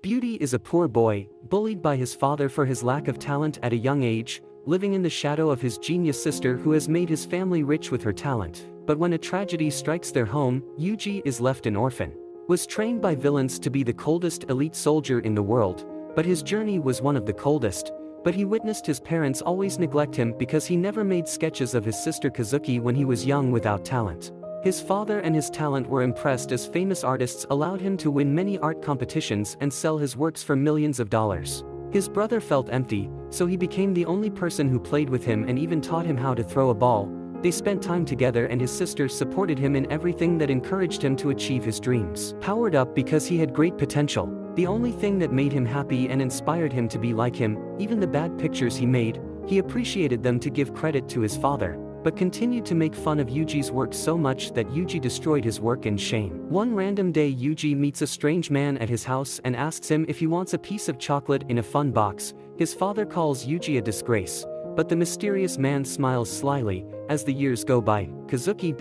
Beauty is a poor boy, bullied by his father for his lack of talent at a young age, living in the shadow of his genius sister who has made his family rich with her talent. But when a tragedy strikes their home, Yuji is left an orphan. Was trained by villains to be the coldest elite soldier in the world, but his journey was one of the coldest. But he witnessed his parents always neglect him because he never made sketches of his sister Kazuki when he was young without talent. His father and his talent were impressed as famous artists allowed him to win many art competitions and sell his works for millions of dollars. His brother felt empty, so he became the only person who played with him and even taught him how to throw a ball. They spent time together and his sister supported him in everything that encouraged him to achieve his dreams. Powered up because he had great potential, the only thing that made him happy and inspired him to be like him, even the bad pictures he made, he appreciated them to give credit to his father, but continued to make fun of Yuji's work so much that Yuji destroyed his work in shame. One random day Yuji meets a strange man at his house and asks him if he wants a piece of chocolate in a fun box. His father calls Yuji a disgrace, but the mysterious man smiles slyly. As the years go by, Kazuki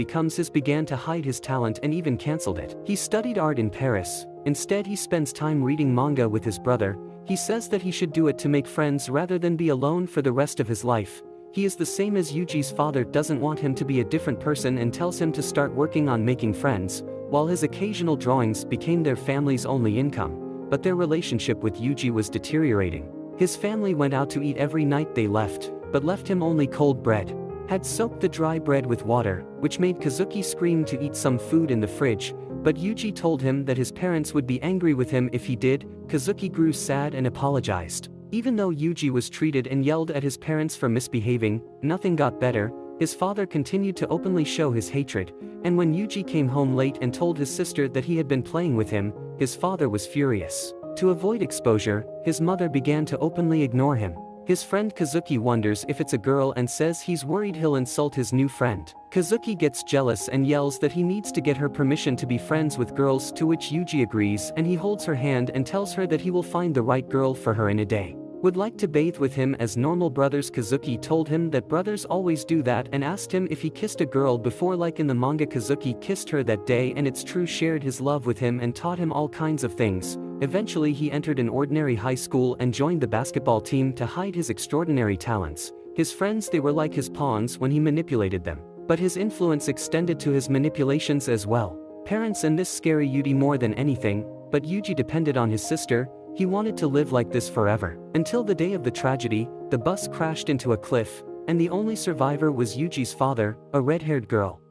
began to hide his talent and even cancelled it. He studied art in Paris. Instead he spends time reading manga with his brother. He says that he should do it to make friends rather than be alone for the rest of his life. He is the same as Yuji's father doesn't want him to be a different person and tells him to start working on making friends, while his occasional drawings became their family's only income. But their relationship with Yuji was deteriorating. His family went out to eat every night they left, but left him only cold bread. Had soaked the dry bread with water, which made Kazuki scream to eat some food in the fridge, but Yuji told him that his parents would be angry with him if he did. Kazuki grew sad and apologized. Even though Yuji was treated and yelled at his parents for misbehaving, nothing got better. His father continued to openly show his hatred, and when Yuji came home late and told his sister that he had been playing with him, his father was furious. To avoid exposure, his mother began to openly ignore him. His friend Kazuki wonders if it's a girl and says he's worried he'll insult his new friend. Kazuki gets jealous and yells that he needs to get her permission to be friends with girls, to which Yuji agrees, and he holds her hand and tells her that he will find the right girl for her in a day. Would like to bathe with him as normal brothers. Kazuki told him that brothers always do that and asked him if he kissed a girl before, like in the manga. Kazuki kissed her that day, and it's true, shared his love with him and taught him all kinds of things. Eventually he entered an ordinary high school and joined the basketball team to hide his extraordinary talents. His friends, they were like his pawns when he manipulated them. But his influence extended to his manipulations as well. Parents and this scary Yuji more than anything, but Yuji depended on his sister. He wanted to live like this forever. Until the day of the tragedy, the bus crashed into a cliff, and the only survivor was Yuji's father, a red-haired girl.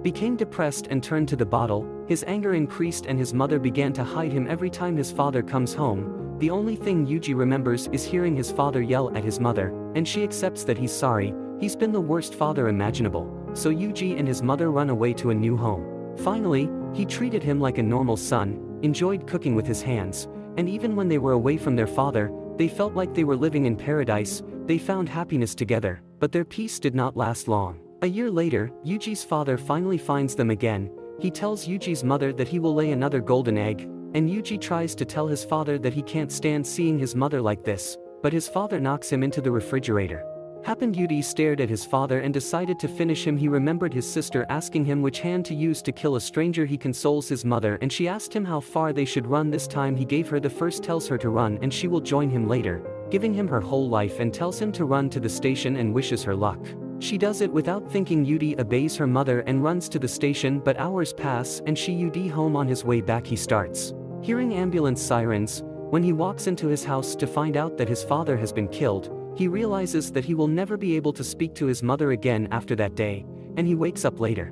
Became depressed and turned to the bottle. His anger increased and his mother began to hide him every time his father comes home. The only thing Yuji remembers is hearing his father yell at his mother, and she accepts that he's sorry. He's been the worst father imaginable, so Yuji and his mother run away to a new home. Finally, he treated him like a normal son, enjoyed cooking with his hands, and even when they were away from their father, they felt like they were living in paradise. They found happiness together, but their peace did not last long. A year later, Yuji's father finally finds them again. He tells Yuji's mother that he will lay another golden egg, and Yuji tries to tell his father that he can't stand seeing his mother like this, but his father knocks him into the refrigerator. Yuji stared at his father and decided to finish him. He remembered his sister asking him which hand to use to kill a stranger. He consoles his mother and she asked him how far they should run. This time he gave her the first, tells her to run and she will join him later, giving him her whole life, and tells him to run to the station and wishes her luck. She does it without thinking. Yuji obeys her mother and runs to the station, but hours pass and Yuji home. On his way back he starts hearing ambulance sirens. When he walks into his house to find out that his father has been killed, he realizes that he will never be able to speak to his mother again after that day, and he wakes up later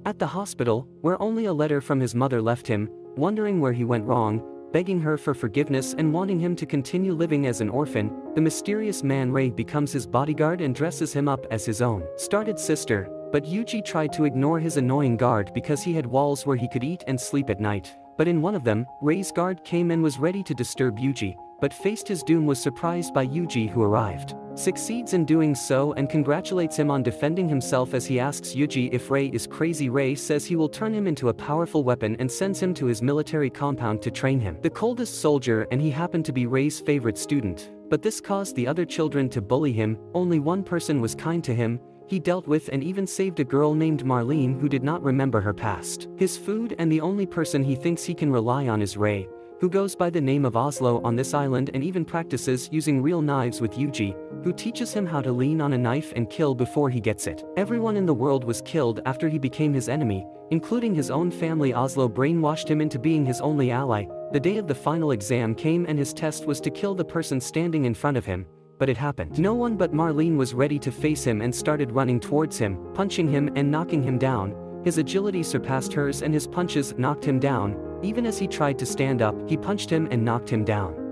at the hospital, where only a letter from his mother left him, wondering where he went wrong, begging her for forgiveness and wanting him to continue living as an orphan. The mysterious man Ray becomes his bodyguard and dresses him up as his own started sister, but Yuji tried to ignore his annoying guard because he had walls where he could eat and sleep at night. But in one of them, Ray's guard came and was ready to disturb Yuji, but faced his doom. Was surprised by Yuji, who arrived, succeeds in doing so and congratulates him on defending himself. As he asks Yuji if Ray is crazy, Ray says he will turn him into a powerful weapon and sends him to his military compound to train him. The coldest soldier, and he happened to be Ray's favorite student, but this caused the other children to bully him. Only one person was kind to him. He dealt with and even saved a girl named Marlene who did not remember her past. His food, and the only person he thinks he can rely on is Ray. who goes by the name of Oslo on this island and even practices using real knives with Yuji, who teaches him how to lean on a knife and kill before he gets it. Everyone in the world was killed after he became his enemy, including his own family. Oslo brainwashed him into being his only ally. The day of the final exam came and his test was to kill the person standing in front of him. But it happened. No one but Marlene was ready to face him and started running towards him, punching him and knocking him down. His agility surpassed hers and his punches knocked him down. Even as he tried to stand up, he punched him and knocked him down.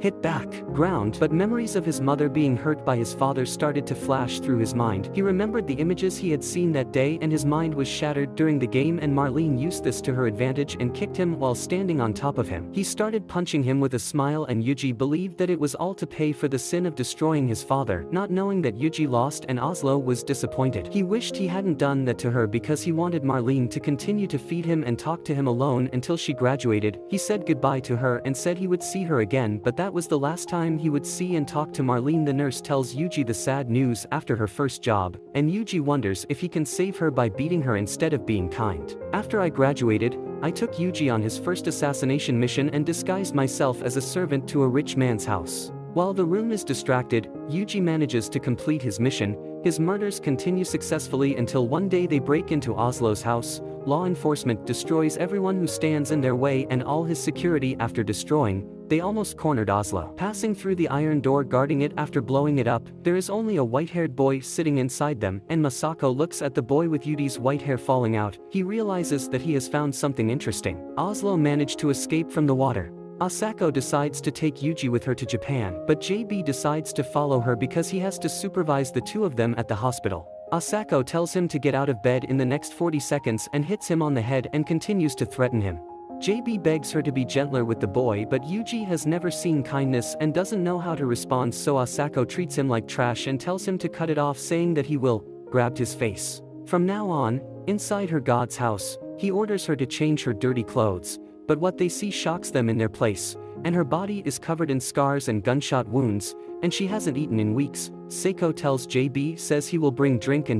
Hit back, ground, but memories of his mother being hurt by his father started to flash through his mind. He remembered the images he had seen that day and his mind was shattered during the game, and Marlene used this to her advantage and kicked him while standing on top of him. He started punching him with a smile, and Yuji believed that it was all to pay for the sin of destroying his father, not knowing that Yuji lost, and Oslo was disappointed. He wished he hadn't done that to her because he wanted Marlene to continue to feed him and talk to him alone until she graduated. He said goodbye to her and said he would see her again, but that was the last time he would see and talk to Marlene. The nurse tells Yuji the sad news after her first job, and Yuji wonders if he can save her by beating her instead of being kind. After I graduated, I took Yuji on his first assassination mission and disguised myself as a servant to a rich man's house. While the room is distracted, Yuji manages to complete his mission. His murders continue successfully until one day they break into Oslo's house. Law enforcement destroys everyone who stands in their way and all his security. After destroying, they almost cornered Oslo. Passing through the iron door guarding it after blowing it up, there is only a white-haired boy sitting inside them, and Masako looks at the boy with Yuji's white hair falling out. He realizes that he has found something interesting. Oslo managed to escape from the water. Asako decides to take Yuji with her to Japan, but JB decides to follow her because he has to supervise the two of them at the hospital. Asako tells him to get out of bed in the next 40 seconds and hits him on the head and continues to threaten him. JB begs her to be gentler with the boy, but Yuji has never seen kindness and doesn't know how to respond, so Asako treats him like trash and tells him to cut it off, saying that he will. Grabbed his face. From now on, inside her god's house, he orders her to change her dirty clothes, but what they see shocks them in their place, and her body is covered in scars and gunshot wounds, and she hasn't eaten in weeks. Seiko tells JB says he will bring drink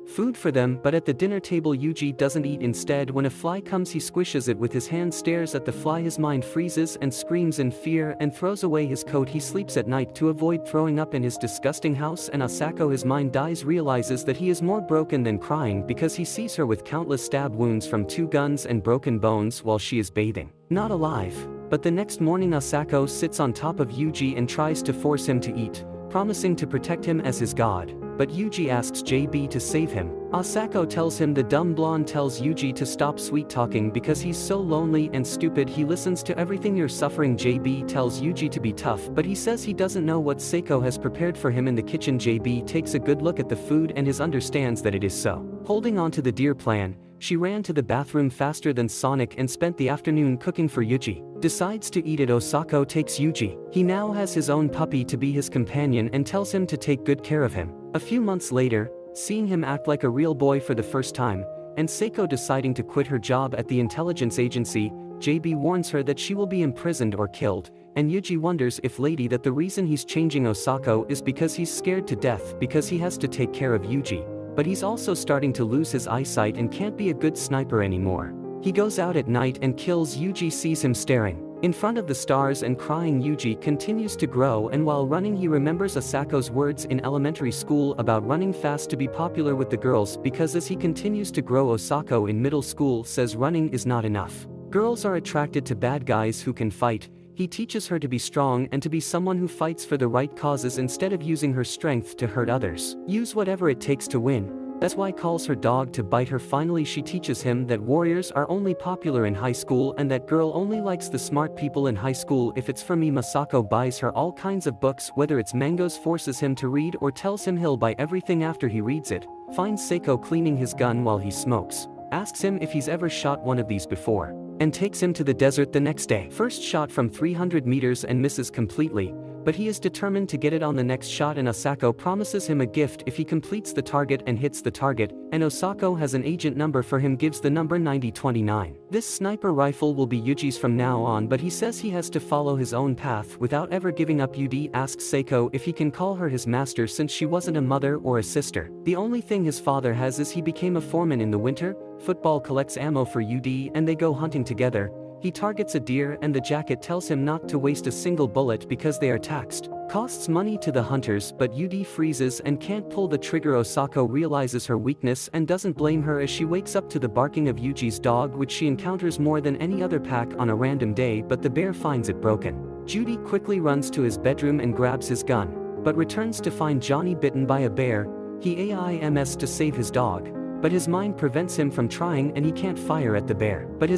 food for them, but at the dinner table Yuji doesn't eat. Instead, when a fly comes he squishes it with his hand, stares at the fly, his mind freezes and screams in fear and throws away his coat. He sleeps at night to avoid throwing up in his disgusting house, and Asako, his mind dies, realizes that he is more broken than crying because he sees her with countless stab wounds from 2 guns and broken bones while she is bathing. Not alive. But the next morning Asako sits on top of Yuji and tries to force him to eat, promising to protect him as his god. But Yuji asks JB to save him. Asako tells him the dumb blonde tells Yuji to stop sweet talking because he's so lonely and stupid. He listens to everything you're suffering. JB tells Yuji to be tough, but he says he doesn't know what Seiko has prepared for him in the kitchen. JB takes a good look at the food and understands that it is so. Holding on to the dear plan, she ran to the bathroom faster than Sonic and spent the afternoon cooking for Yuji. Decides to eat it. Osako takes Yuji. He now has his own puppy to be his companion and tells him to take good care of him. A few months later, seeing him act like a real boy for the first time, and Seiko deciding to quit her job at the intelligence agency, JB warns her that she will be imprisoned or killed, and Yuji wonders if Lady that the reason he's changing Osako is because he's scared to death because he has to take care of Yuji. But he's also starting to lose his eyesight and can't be a good sniper anymore. He goes out at night and kills Yuji. Sees him staring in front of the stars and crying. Yuji continues to grow, and while running he remembers Asako's words in elementary school about running fast to be popular with the girls, because as he continues to grow, Osako in middle school says running is not enough. Girls are attracted to bad guys who can fight. He teaches her to be strong and to be someone who fights for the right causes instead of using her strength to hurt others. Use whatever it takes to win. That's why calls her dog to bite her. Finally she teaches him that warriors are only popular in high school and that girl only likes the smart people in high school. If it's for me. Masako buys her all kinds of books, whether it's mangoes, forces him to read, or tells him he'll buy everything after he reads it. Finds Seiko cleaning his gun while he smokes. Asks him if he's ever shot one of these before, and takes him to the desert the next day. First shot from 300 meters and misses completely, but he is determined to get it on the next shot, and Asako promises him a gift if he completes the target and hits the target, and Osako has an agent number for him, gives the number 9029. This sniper rifle will be Yuji's from now on, but he says he has to follow his own path without ever giving up. Yuji asks Seiko if he can call her his master since she wasn't a mother or a sister. The only thing his father has is he became a foreman in the winter. Football collects ammo for Yuji and they go hunting together. He targets a deer and the jacket tells him not to waste a single bullet because they are taxed. Costs money to the hunters, but Yudi freezes and can't pull the trigger. Osako realizes her weakness and doesn't blame her as she wakes up to the barking of Yuji's dog, which she encounters more than any other pack on a random day, but the bear finds it broken. Judy quickly runs to his bedroom and grabs his gun, but returns to find Johnny bitten by a bear. He aims to save his dog, but his mind prevents him from trying and he can't fire at the bear. The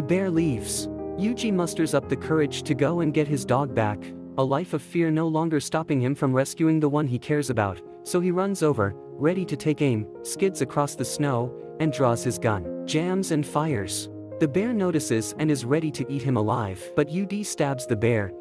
bear leaves. Yuji musters up the courage to go and get his dog back, a life of fear no longer stopping him from rescuing the one he cares about, so he runs over, ready to take aim, skids across the snow, and draws his gun, jams and fires. The bear notices and is ready to eat him alive, but Yudi stabs the bear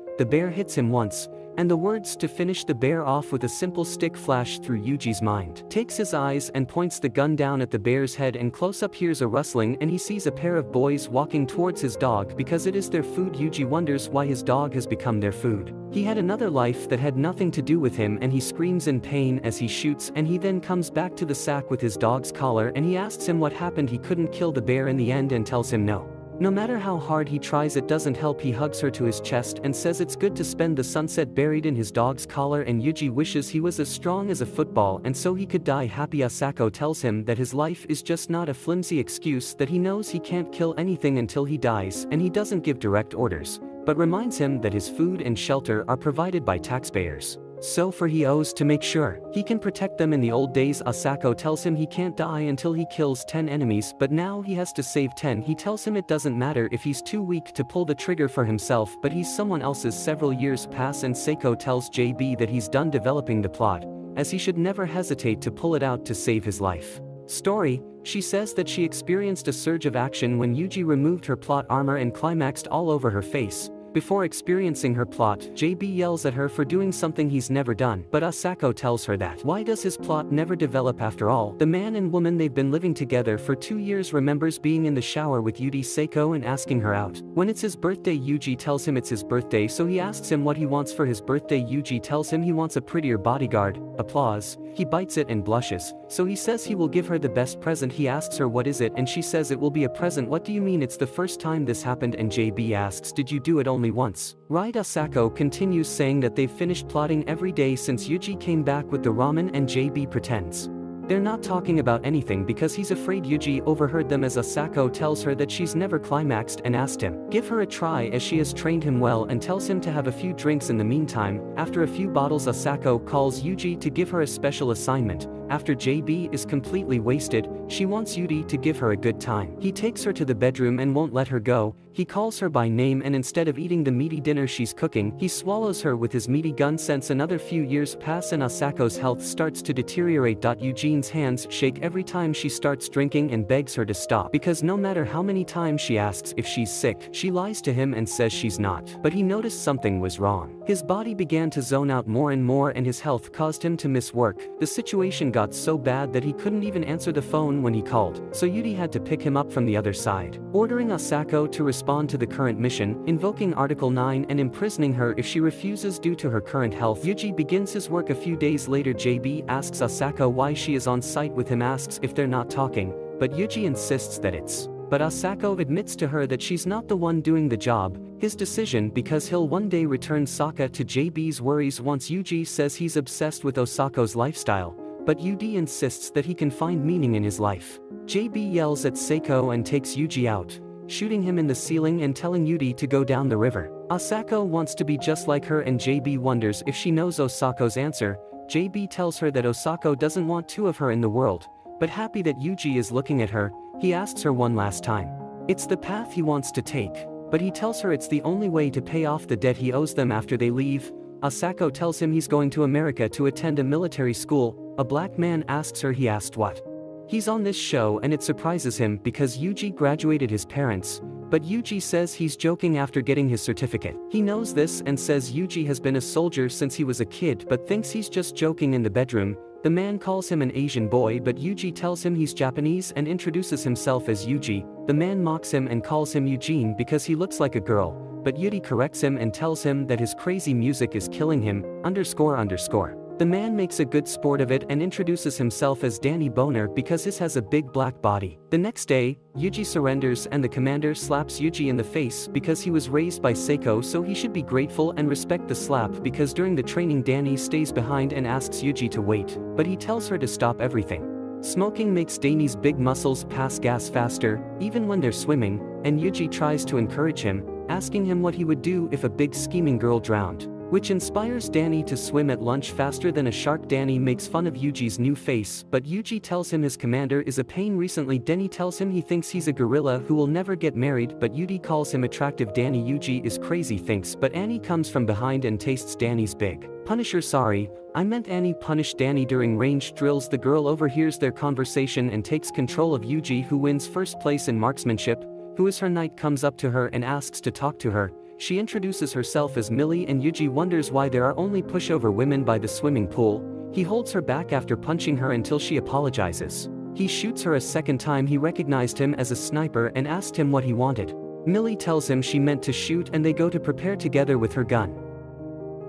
hits him once, and the words to finish the bear off with a simple stick flash through Yuji's mind. Takes his eyes and points the gun down at the bear's head, and close up hears a rustling and he sees a pair of boys walking towards his dog because it is their food. Yuji wonders why his dog has become their food. He had another life that had nothing to do with him, and he screams in pain as he shoots, and he then comes back to the sack with his dog's collar and he asks him what happened. He couldn't kill the bear in the end and tells him no. No matter how hard he tries, it doesn't help. He hugs her to his chest and says it's good to spend the sunset buried in his dog's collar, and Yuji wishes he was as strong as a football and so he could die happy. Asako tells him that his life is just not a flimsy excuse, that he knows he can't kill anything until he dies, and he doesn't give direct orders, but reminds him that his food and shelter are provided by taxpayers. So for he owes to make sure he can protect them. In the old days, Asako tells him he can't die until he kills 10 enemies, but now he has to save 10. He tells him it doesn't matter if he's too weak to pull the trigger for himself, but he's someone else's. Several years pass and Seiko tells JB that he's done developing the plot, as he should never hesitate to pull it out to save his life. Story: she says that she experienced a surge of action when Yuji removed her plot armor and climaxed all over her face. Before experiencing her plot, JB yells at her for doing something he's never done, but Asako tells her that why does his plot never develop after all? The man and woman they've been living together for 2 years remembers being in the shower with Yudi Seiko and asking her out. When it's his birthday, Yuji tells him it's his birthday, so he asks him what he wants for his birthday. Yuji tells him he wants a prettier bodyguard. Applause. He bites it and blushes, so he says he will give her the best present. He asks her what is it, and she says it will be a present. What do you mean? It's the first time this happened. And JB asks, did you do it only once? Right. Asako continues saying that they've finished plotting every day since Yuji came back with the ramen, and JB pretends they're not talking about anything because he's afraid Yuji overheard them, as Asako tells her that she's never climaxed and asked him give her a try, as she has trained him well, and tells him to have a few drinks in the meantime. After a few bottles, Asako calls Yuji to give her a special assignment. After JB is completely wasted, she wants Yudi to give her a good time. He takes her to the bedroom and won't let her go. He calls her by name, and instead of eating the meaty dinner she's cooking, he swallows her with his meaty gun. Since another few years pass and Asako's health starts to deteriorate. Eugene's hands shake every time she starts drinking and begs her to stop, because no matter how many times she asks if she's sick, she lies to him and says she's not. But he noticed something was wrong. His body began to zone out more and more, and his health caused him to miss work. The situation got so bad that he couldn't even answer the phone when he called, so Yudi had to pick him up from the other side, ordering Asako to respond to the current mission, invoking Article 9 and imprisoning her if she refuses due to her current health. Yuji begins his work a few days later. JB asks Asako why she is on site with him, asks if they're not talking, but Yuji insists that it's but Asako admits to her that she's not the one doing the job, his decision, because he'll one day return Saka to JB's worries. Once Yuji says he's obsessed with Osako's lifestyle, but Yudi insists that he can find meaning in his life. JB yells at Seiko and takes Yuji out, shooting him in the ceiling and telling Yudi to go down the river. Asako wants to be just like her, and JB wonders if she knows Osako's answer. JB tells her that Osako doesn't want two of her in the world, but happy that Yuji is looking at her, he asks her one last time. It's the path he wants to take, but he tells her it's the only way to pay off the debt he owes them. After they leave, Asako tells him he's going to America to attend a military school. A black man asks her he asked what he's on this show, and it surprises him because Yuji graduated his parents, but Yuji says he's joking after getting his certificate. He knows this and says Yuji has been a soldier since he was a kid, but thinks he's just joking. In the bedroom, the man calls him an Asian boy, but Yuji tells him he's Japanese and introduces himself as Yuji. The man mocks him and calls him Eugene because he looks like a girl, but Yudi corrects him and tells him that his crazy music is killing him, ___. The man makes a good sport of it and introduces himself as Danny Boner because his has a big black body. The next day, Yuji surrenders and the commander slaps Yuji in the face because he was raised by Seiko, so he should be grateful and respect the slap because during the training Danny stays behind and asks Yuji to wait, but he tells her to stop everything. Smoking makes Danny's big muscles pass gas faster, even when they're swimming, and Yuji tries to encourage him, asking him what he would do if a big scheming girl drowned, which inspires Danny to swim at lunch faster than a shark. Danny makes fun of Yuji's new face, but Yuji tells him his commander is a pain. Recently Danny tells him he thinks he's a gorilla who will never get married, but Yuji calls him attractive. Danny Yuji is crazy thinks, but Annie comes from behind and tastes Danny's big Punisher. Sorry, I meant Annie punished Danny during ranged drills. The girl overhears their conversation and takes control of Yuji, who wins first place in marksmanship. Who is her knight comes up to her and asks to talk to her. She introduces herself as Millie and Yuji wonders why there are only pushover women by the swimming pool. He holds her back after punching her until she apologizes. He shoots her a second time. He recognized him as a sniper and asked him what he wanted. Millie tells him she meant to shoot and they go to prepare together with her gun.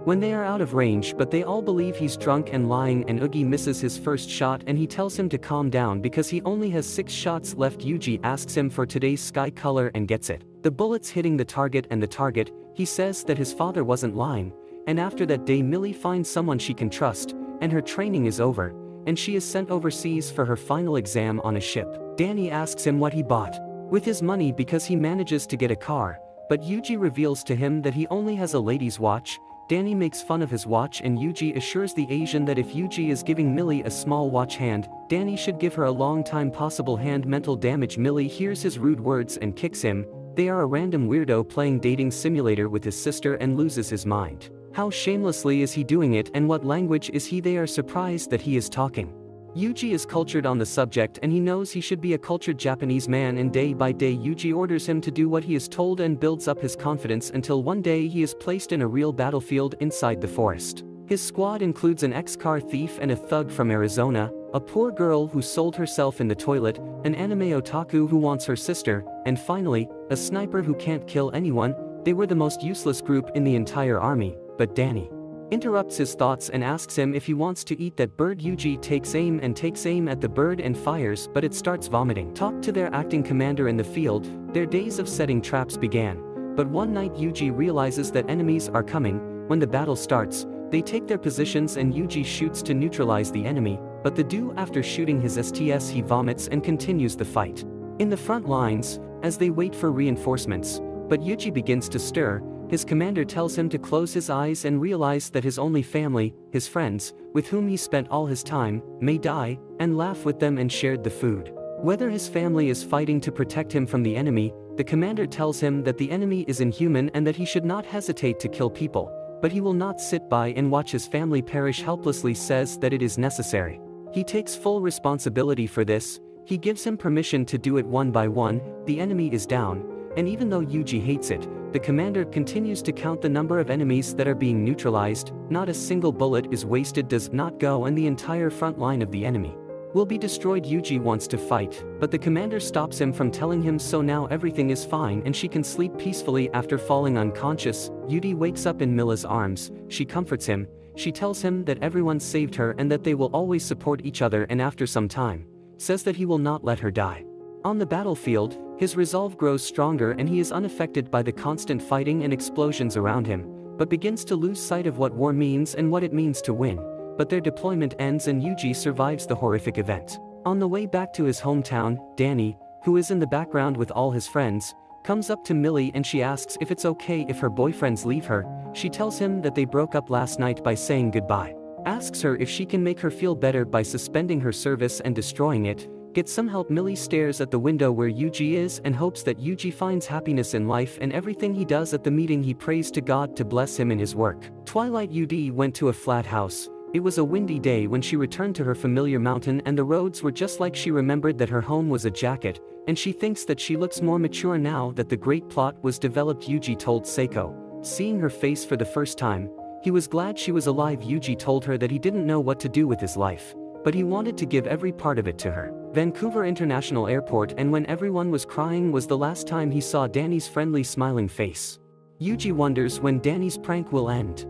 When they are out of range, but they all believe he's drunk and lying, and Oogie misses his first shot and he tells him to calm down because he only has 6 shots left. Yuji asks him for today's sky color and gets it. The bullets hitting the target, and the target, he says that his father wasn't lying, and after that day Millie finds someone she can trust, and her training is over, and she is sent overseas for her final exam on a ship. Danny asks him what he bought with his money because he manages to get a car, but Yuji reveals to him that he only has a lady's watch. Danny makes fun of his watch and Yuji assures the Asian that if Yuji is giving Millie a small watch hand, Danny should give her a long time possible hand mental damage. Millie hears his rude words and kicks him. They are a random weirdo playing dating simulator with his sister and loses his mind. How shamelessly is he doing it and what language is he? They are surprised that he is talking. Yuji is cultured on the subject and he knows he should be a cultured Japanese man, and day by day Yuji orders him to do what he is told and builds up his confidence until one day he is placed in a real battlefield inside the forest. His squad includes an ex-car thief and a thug from Arizona, a poor girl who sold herself in the toilet, an anime otaku who wants her sister, and finally, a sniper who can't kill anyone. They were the most useless group in the entire army, but Danny interrupts his thoughts and asks him if he wants to eat that bird. Yuji takes aim at the bird and fires, but it starts vomiting. Talk to their acting commander in the field. Their days of setting traps began, but one night Yuji realizes that enemies are coming. When the battle starts, they take their positions and Yuji shoots to neutralize the enemy, but the dude after shooting his STS he vomits and continues the fight in the front lines as they wait for reinforcements, but Yuji begins to stir. His commander tells him to close his eyes and realize that his only family, his friends, with whom he spent all his time, may die, and laugh with them and shared the food. Whether his family is fighting to protect him from the enemy, the commander tells him that the enemy is inhuman and that he should not hesitate to kill people, but he will not sit by and watch his family perish helplessly. Says that it is necessary. He takes full responsibility for this. He gives him permission to do it one by one. The enemy is down, and even though Yuji hates it, the commander continues to count the number of enemies that are being neutralized. Not a single bullet is wasted, does not go, and the entire front line of the enemy will be destroyed. Yuji wants to fight, but the commander stops him from telling him so. Now everything is fine and she can sleep peacefully after falling unconscious. Yuji wakes up in Mila's arms. She comforts him. She tells him that everyone saved her and that they will always support each other, and after some time, says that he will not let her die. On the battlefield, his resolve grows stronger and he is unaffected by the constant fighting and explosions around him, but begins to lose sight of what war means and what it means to win. But their deployment ends and Yuji survives the horrific event. On the way back to his hometown, Danny, who is in the background with all his friends, comes up to Millie and she asks if it's okay if her boyfriends leave her. She tells him that they broke up last night by saying goodbye. Asks her if she can make her feel better by suspending her service and destroying it. Get some help. Millie stares at the window where Yuji is and hopes that Yuji finds happiness in life and everything he does. At the meeting he prays to God to bless him in his work. Twilight. Yuji went to a flat house. It was a windy day when she returned to her familiar mountain and the roads were just like she remembered that her home was a jacket, and she thinks that she looks more mature now that the great plot was developed. Yuji told Seiko. Seeing her face for the first time, he was glad she was alive. Yuji told her that he didn't know what to do with his life, but he wanted to give every part of it to her. Vancouver International Airport, and when everyone was crying was the last time he saw Danny's friendly smiling face. Yuji wonders when Danny's prank will end.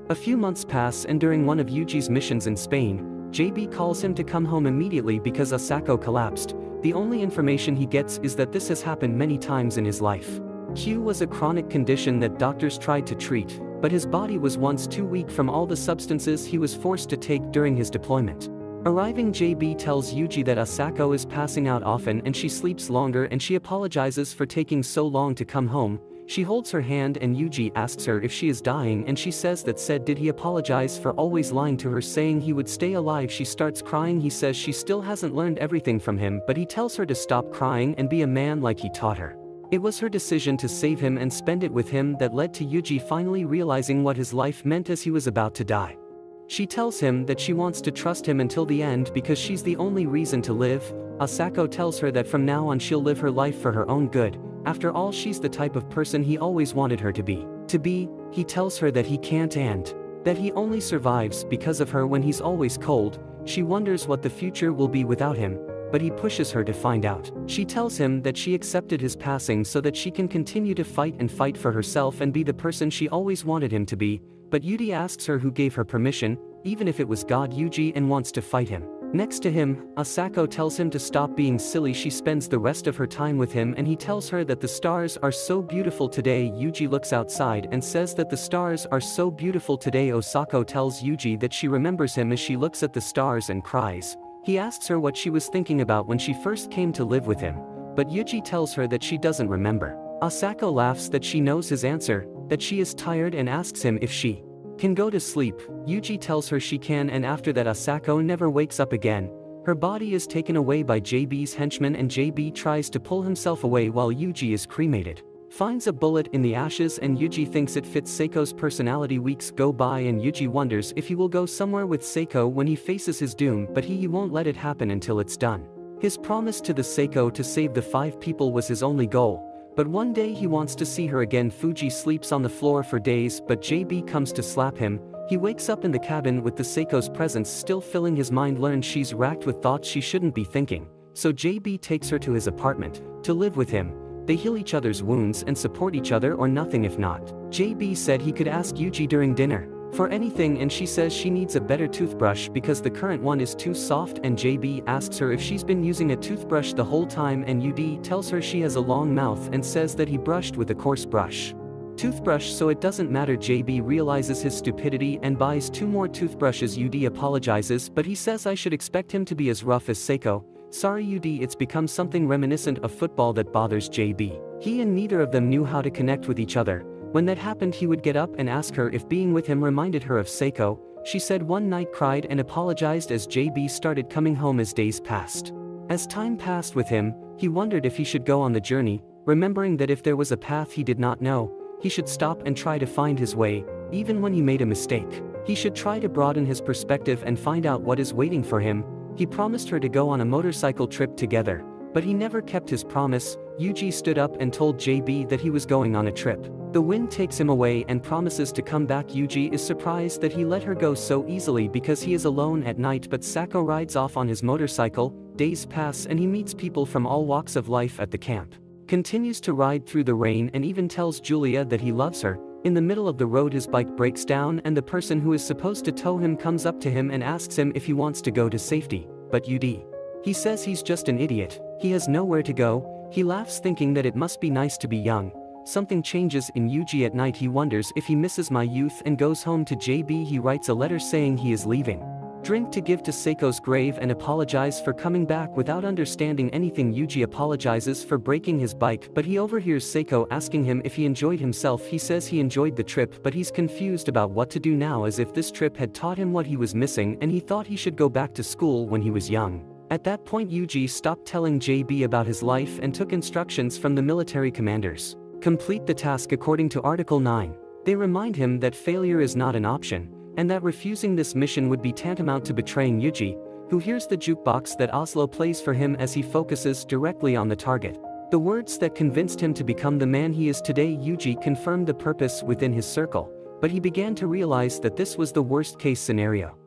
A few months pass, and during one of Yuji's missions in Spain, JB calls him to come home immediately because Asako collapsed. The only information he gets is that this has happened many times in his life. Q was a chronic condition that doctors tried to treat, but his body was once too weak from all the substances he was forced to take during his deployment. Arriving, JB tells Yuji that Asako is passing out often and she sleeps longer, and she apologizes for taking so long to come home. She holds her hand and Yuji asks her if she is dying, and she says that did he apologize for always lying to her, saying he would stay alive. She starts crying. He says she still hasn't learned everything from him, but he tells her to stop crying and be a man like he taught her. It was her decision to save him and spend it with him that led to Yuji finally realizing what his life meant as he was about to die. She tells him that she wants to trust him until the end because she's the only reason to live. Asako tells her that from now on she'll live her life for her own good. After all, she's the type of person he always wanted her to be. He tells her that he can't and that he only survives because of her when he's always cold. She wonders what the future will be without him, but he pushes her to find out. She tells him that she accepted his passing so that she can continue to fight for herself and be the person she always wanted him to be. But Yuji asks her who gave her permission, even if it was God. Yuji and wants to fight him. Next to him, Asako tells him to stop being silly. She spends the rest of her time with him and he tells her that the stars are so beautiful today. Yuji looks outside and says that the stars are so beautiful today. Asako tells Yuji that she remembers him as she looks at the stars and cries. He asks her what she was thinking about when she first came to live with him, but Yuji tells her that she doesn't remember. Asako laughs that she knows his answer, that she is tired, and asks him if she can go to sleep. Yuji tells her she can, and after that Asako never wakes up again. Her body is taken away by JB's henchman and JB tries to pull himself away while Yuji is cremated. Finds a bullet in the ashes and Yuji thinks it fits Seiko's personality. Weeks go by and Yuji wonders if he will go somewhere with Seiko when he faces his doom, but he won't let it happen until it's done. His promise to the Seiko to save the 5 people was his only goal. But one day he wants to see her again. Fuji sleeps on the floor for days, but JB comes to slap him. He wakes up in the cabin with the Seiko's presence still filling his mind. Learns she's racked with thoughts she shouldn't be thinking. So JB takes her to his apartment to live with him. They heal each other's wounds and support each other or nothing if not. JB said he could ask Yuji during dinner for anything, and she says she needs a better toothbrush because the current one is too soft, and JB asks her if she's been using a toothbrush the whole time, and Yuji tells her she has a long mouth and says that he brushed with a coarse toothbrush so it doesn't matter. JB realizes his stupidity and buys 2 more toothbrushes. Yuji apologizes, but he says I should expect him to be as rough as Seiko. Sorry Yuji, it's become something reminiscent of football that bothers JB. He and neither of them knew how to connect with each other. When that happened he would get up and ask her if being with him reminded her of Seiko. She said one night, cried and apologized as JB started coming home as days passed. As time passed with him, he wondered if he should go on the journey, remembering that if there was a path he did not know, he should stop and try to find his way, even when he made a mistake. He should try to broaden his perspective and find out what is waiting for him. He promised her to go on a motorcycle trip together, but he never kept his promise. Yuji stood up and told JB that he was going on a trip. The wind takes him away and promises to come back. Yuji is surprised that he let her go so easily because he is alone at night, but Sako rides off on his motorcycle. Days pass and he meets people from all walks of life at the camp. Continues to ride through the rain and even tells Julia that he loves her. In the middle of the road his bike breaks down and the person who is supposed to tow him comes up to him and asks him if he wants to go to safety, but he says he's just an idiot, he has nowhere to go. He laughs thinking that it must be nice to be young. Something changes in Yuji at night. He wonders if he misses my youth and goes home to JB. He writes a letter saying he is leaving. Drink to give to Seiko's grave and apologize for coming back without understanding anything. Yuji apologizes for breaking his bike, but he overhears Seiko asking him if he enjoyed himself. He says he enjoyed the trip, but he's confused about what to do now, as if this trip had taught him what he was missing and he thought he should go back to school when he was young. At that point Yuji stopped telling JB about his life and took instructions from the military commanders. Complete the task according to Article 9. They remind him that failure is not an option, and that refusing this mission would be tantamount to betraying Yuji, who hears the jukebox that Oslo plays for him as he focuses directly on the target. The words that convinced him to become the man he is today. Yuji confirmed the purpose within his circle, but he began to realize that this was the worst-case scenario.